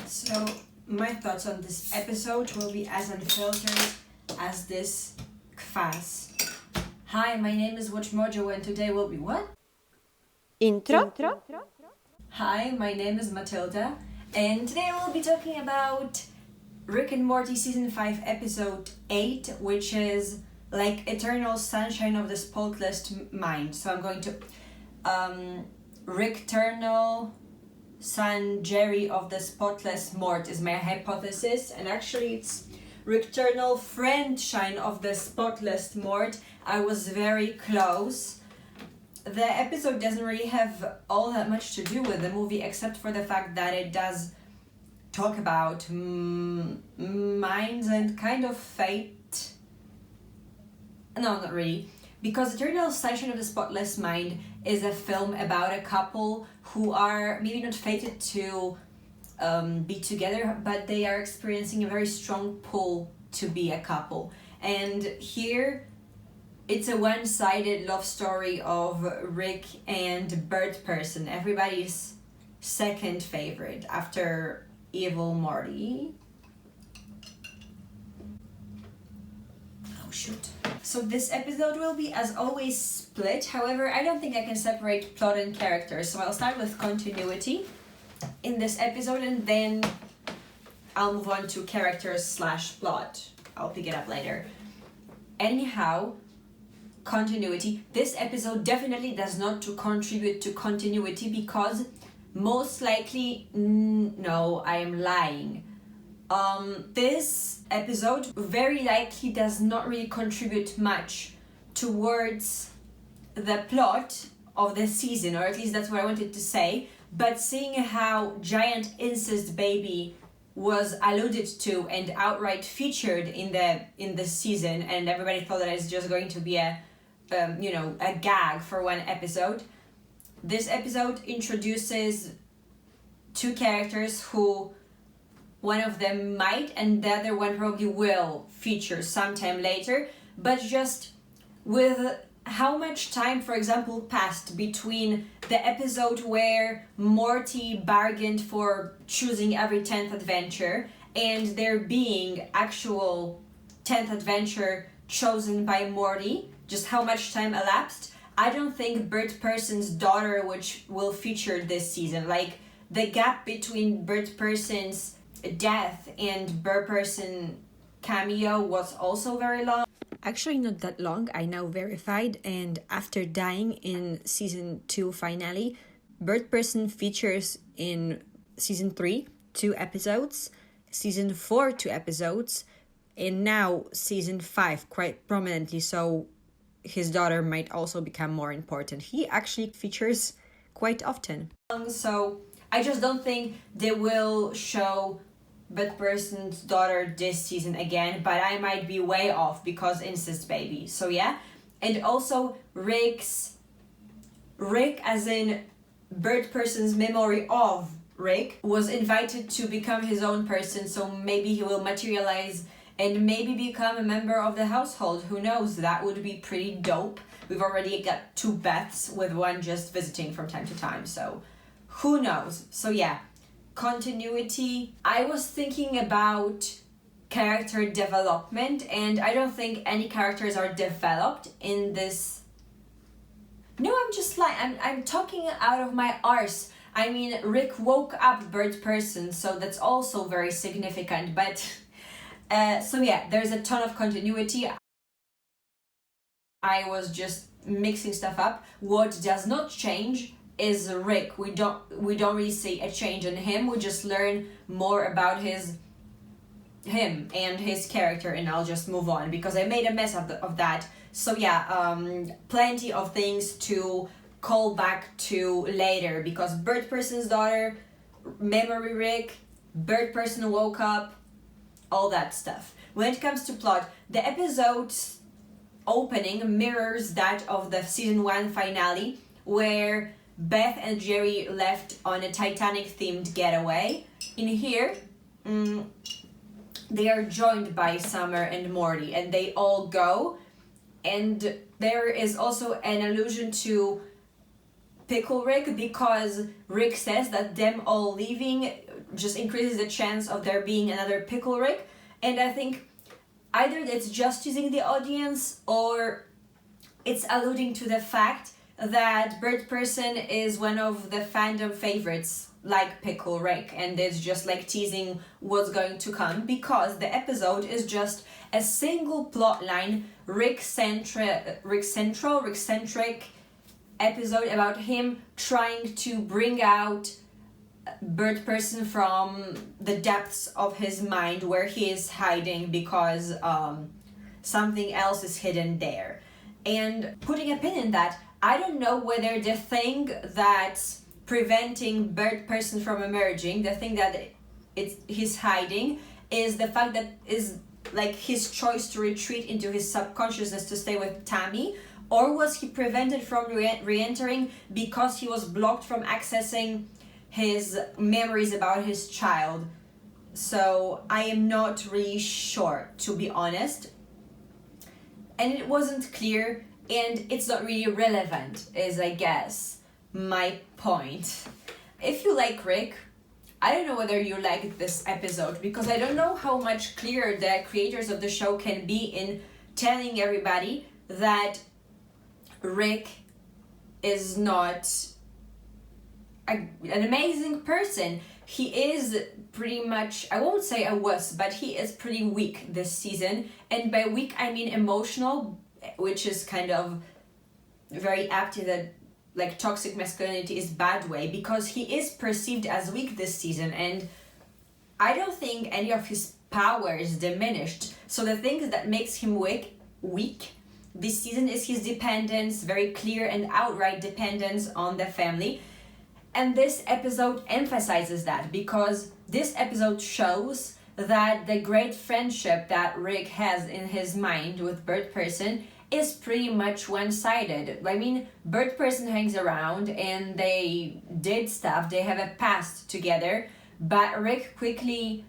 So, my thoughts on this episode will be as unfiltered as this kwas. Hi, my name is Watch Mojo and today will be what? Intro? Hi, my name is Matilda and today we'll be talking about Rick and Morty Season 5 Episode 8, which is like Eternal Sunshine of the Spotless Mind. So I'm going to Rick-ternal Jerry of the Spotless Mort is my hypothesis, and actually it's Rick-ternal Friendshine of the Spotless Mort. I was very close. The episode doesn't really have all that much to do with the movie, except for the fact that it does talk about minds and kind of fate. No, not really. Because Eternal Sunshine of the Spotless Mind is a film about a couple who are maybe not fated to be together, but they are experiencing a very strong pull to be a couple. And here, it's a one-sided love story of Rick and Bird Person, everybody's second favorite after Evil Morty. Oh shoot. So this episode will be, as always, split. However, I don't think I can separate plot and characters, so I'll start with continuity in this episode and then I'll move on to characters / plot. I'll pick it up later. Anyhow, continuity. This episode definitely does not to contribute to continuity because most likely, no, I am lying. This episode very likely does not really contribute much towards the plot of the season, or at least that's what I wanted to say. But seeing how giant incest baby was alluded to and outright featured in the season, and everybody thought that it's just going to be a gag for one episode. This episode introduces two characters who one of them might and the other one probably will feature sometime later, but just with how much time, for example, passed between the episode where Morty bargained for choosing every 10th adventure and there being actual 10th adventure chosen by Morty, just how much time elapsed. I don't think Bird Person's daughter, which will feature this season, like the gap between Bird Person's death and Bird Person cameo was also very long. Actually not that long, I now verified, and after dying in season 2 finale, Bird Person features in season 3 2 episodes, season 4 2 episodes, and now season 5 quite prominently, so his daughter might also become more important. He actually features quite often. So I just don't think they will show Bird Person's daughter this season again, but I might be way off because incest baby. So yeah. And also Rick as in Bird Person's memory of Rick was invited to become his own person, so maybe he will materialize and maybe become a member of the household. Who knows? That would be pretty dope. We've already got 2 Beths with one just visiting from time to time, so who knows? So yeah, continuity. I was thinking about character development, and I don't think any characters are developed in this. No, I'm just lying. I'm talking out of my arse. I mean, Rick woke up Bird Person, so that's also very significant, but so yeah, there's a ton of continuity. I was just mixing stuff up. What does not change is Rick. We don't really see a change in him. We just learn more about him and his character, and I'll just move on because I made a mess of that. So yeah, plenty of things to call back to later because Bird Person's daughter, memory Rick, Bird Person woke up, all that stuff. When it comes to plot, the episode's opening mirrors that of the season 1 finale, where Beth and Jerry left on a Titanic-themed getaway. In here, they are joined by Summer and Morty, and they all go. And there is also an allusion to Pickle Rick, because Rick says that them all leaving just increases the chance of there being another Pickle Rick. And I think either it's just teasing the audience or it's alluding to the fact that Bird Person is one of the fandom favorites, like Pickle Rick, and it's just like teasing what's going to come, because the episode is just a single plot line, Rick-centric episode about him trying to bring out Bird Person from the depths of his mind where he is hiding because something else is hidden there. And putting a pin in that, I don't know whether the thing that's preventing Bird Person from emerging, the thing that he's hiding, is the fact that is like his choice to retreat into his subconsciousness to stay with Tammy, or was he prevented from re-entering because he was blocked from accessing his memories about his child? So I am not really sure, to be honest. And it wasn't clear, and it's not really relevant, is I guess my point. If you like Rick, I don't know whether you like this episode, because I don't know how much clearer the creators of the show can be in telling everybody that Rick is not an amazing person. He is pretty much, I won't say a wuss, but he is pretty weak this season. And by weak, I mean emotional, which is kind of very apt to the like toxic masculinity is bad way, because he is perceived as weak this season, and I don't think any of his power is diminished. So the thing that makes him weak this season is his dependence, very clear and outright dependence on the family. And this episode emphasizes that, because this episode shows that the great friendship that Rick has in his mind with Bird Person is pretty much one-sided. I mean, Bird Person hangs around and they did stuff, they have a past together, but Rick quickly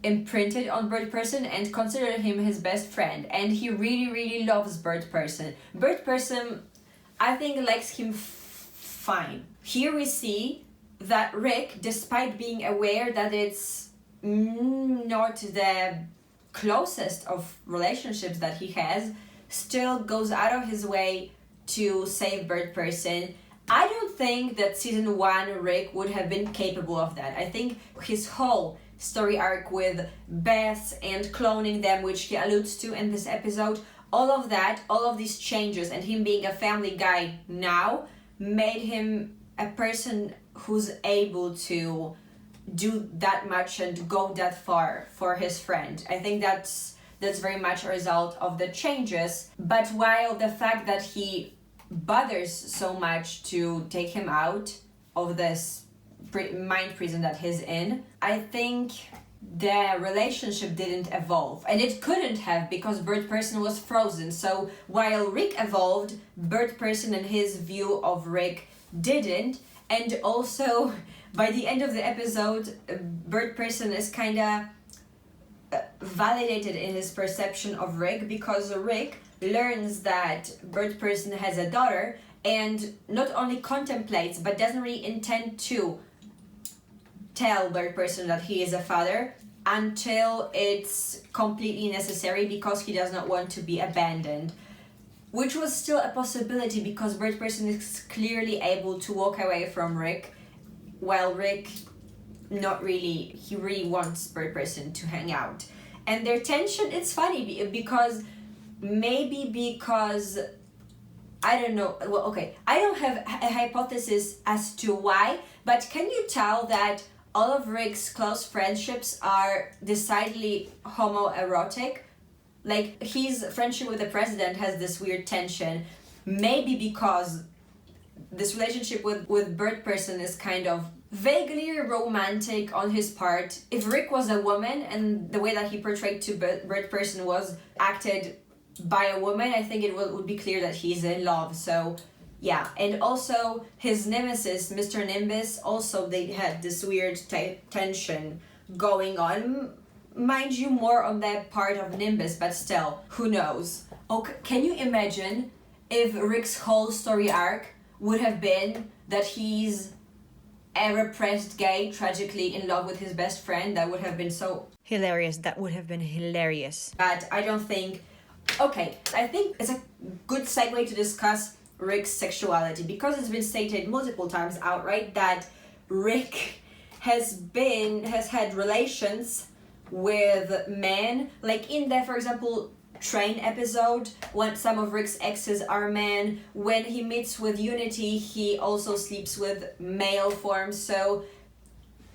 imprinted on Bird Person and considered him his best friend, and he really loves Bird Person. Bird Person, I think, likes him fine. Here we see that Rick, despite being aware that it's not the closest of relationships that he has, still goes out of his way to save Bird Person. I don't think that season 1 Rick would have been capable of that. I think his whole story arc with Beth and cloning them, which he alludes to in this episode, all of that, all of these changes, and him being a family guy now, made him a person who's able to do that much and go that far for his friend. I think that's very much a result of the changes. But while the fact that he bothers so much to take him out of this mind prison that he's in, I think the relationship didn't evolve. And it couldn't have, because Bird Person was frozen. So while Rick evolved, Bird Person and his view of Rick didn't. And also, by the end of the episode, Bird Person is kind of validated in his perception of Rick, because Rick learns that Bird Person has a daughter and not only contemplates but doesn't really intend to tell Bird Person that he is a father until it's completely necessary, because he does not want to be abandoned, which was still a possibility because Bird Person is clearly able to walk away from Rick, while Rick not really. He really wants Bird Person to hang out. And their tension, it's funny because I don't know, well, okay, I don't have a hypothesis as to why, but can you tell that all of Rick's close friendships are decidedly homoerotic? Like, his friendship with the president has this weird tension, maybe because this relationship with Bird Person is kind of vaguely romantic on his part. If Rick was a woman and the way that he portrayed to Bird Person was acted by a woman, I think it would be clear that he's in love. So yeah, and also his nemesis, Mr. Nimbus, also they had this weird tension going on. Mind you, more on that part of Nimbus, but still, who knows? Okay, can you imagine if Rick's whole story arc would have been that he's a repressed gay tragically in love with his best friend. That would have been so Hilarious. That would have been hilarious. bad. I don't think... Okay, I think it's a good segue to discuss Rick's sexuality, because it's been stated multiple times outright that Rick has had relations with men, like in the, for example, train episode, when some of Rick's exes are men. When he meets with Unity, he also sleeps with male forms. So,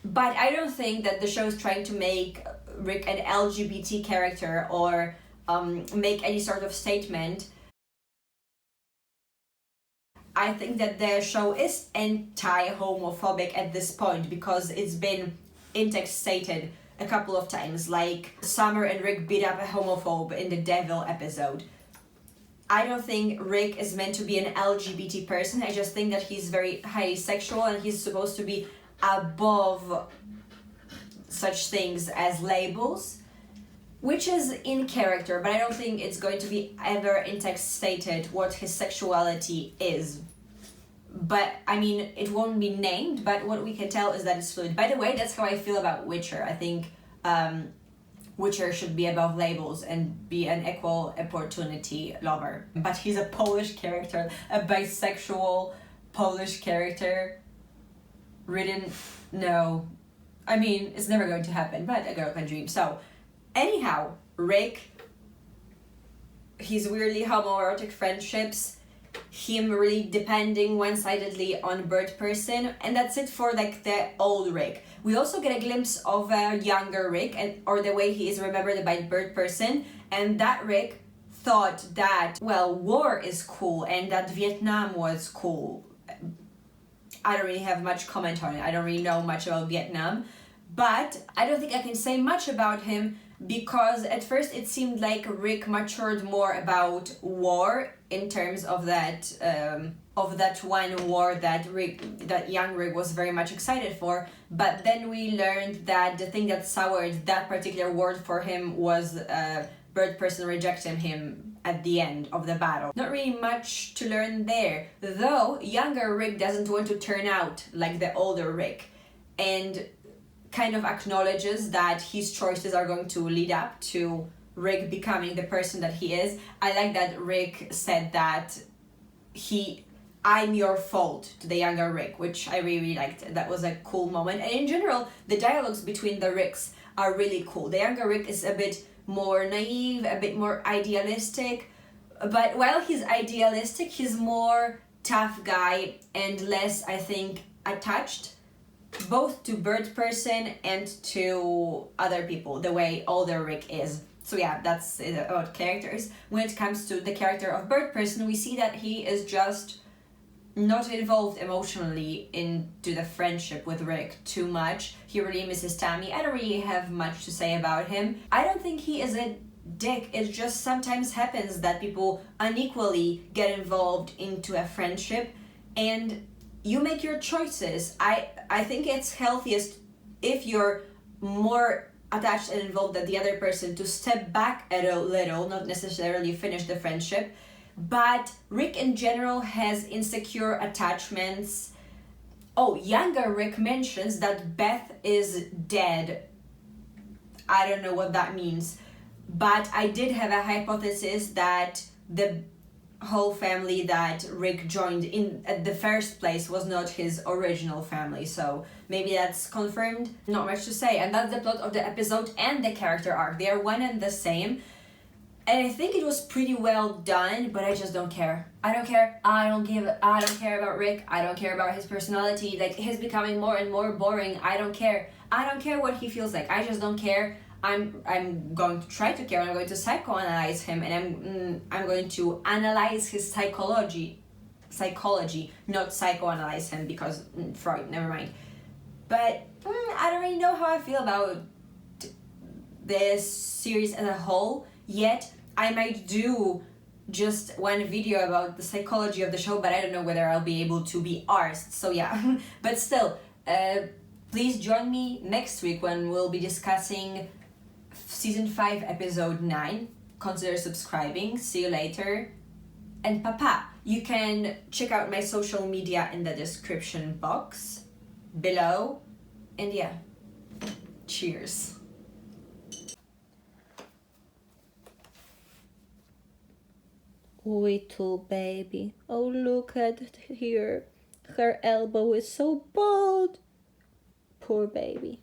but I don't think that the show is trying to make Rick an LGBT character or make any sort of statement. I think that the show is anti-homophobic at this point, because it's been in text stated a couple of times, like Summer and Rick beat up a homophobe in the Devil episode. I don't think Rick is meant to be an LGBT person. I just think that he's very highly sexual and he's supposed to be above such things as labels, which is in character, but I don't think it's going to be ever in text stated what his sexuality is. But, I mean, it won't be named, but what we can tell is that it's fluid. By the way, that's how I feel about Witcher. I think Witcher should be above labels and be an equal opportunity lover. But he's a Polish character, a bisexual Polish character. Written, no. I mean, it's never going to happen, but a girl can dream. So, anyhow, Rick, his weirdly homoerotic friendships, him really depending one-sidedly on Bird Person, and that's it for like the old Rick. We also get a glimpse of a younger Rick, or the way he is remembered by Bird Person, and that Rick thought that, well, war is cool and that Vietnam was cool. I don't really have much comment on it. I don't really know much about Vietnam, but I don't think I can say much about him, because at first it seemed like Rick matured more about war in terms of that one war that young Rick was very much excited for. But then we learned that the thing that soured that particular war for him was Bird Person rejecting him at the end of the battle. Not really much to learn there, though younger Rick doesn't want to turn out like the older Rick, and kind of acknowledges that his choices are going to lead up to Rick becoming the person that he is. I like that Rick said that I'm your fault to the younger Rick, which I really liked. That was a cool moment. And in general, the dialogues between the Ricks are really cool. The younger Rick is a bit more naive, a bit more idealistic, but while he's idealistic, he's more tough guy and less, I think, attached both to Bird Person and to other people, the way older Rick is. So yeah, that's it about characters. When it comes to the character of Bird Person, we see that he is just not involved emotionally into the friendship with Rick too much. He really misses Tammy. I don't really have much to say about him. I don't think he is a dick. It just sometimes happens that people unequally get involved into a friendship, and you make your choices. I think it's healthiest if you're more attached and involved than the other person to step back a little, not necessarily finish the friendship. But Rick in general has insecure attachments. Oh, younger Rick mentions that Beth is dead. I don't know what that means, but I did have a hypothesis that the whole family that Rick joined in at the first place was not his original family, so maybe that's confirmed. Not much to say, and that's the plot of the episode and the character arc. They are one and the same, and I think it was pretty well done, but I just don't care. I don't care about Rick. I don't care about his personality. Like, he's becoming more and more boring. I don't care what he feels like. I just don't care. I'm going to try to care. I'm going to psychoanalyze him, and I'm going to analyze his psychology, not psychoanalyze him, because Freud. Never mind. But I don't really know how I feel about this series as a whole yet. I might do just one video about the psychology of the show, but I don't know whether I'll be able to be arsed. So yeah, but still, please join me next week when we'll be discussing Season 5, Episode 9. Consider subscribing. See you later. And papa, you can check out my social media in the description box. below. And yeah, cheers. Little baby. Oh, look at here. Her elbow is so bald. Poor baby.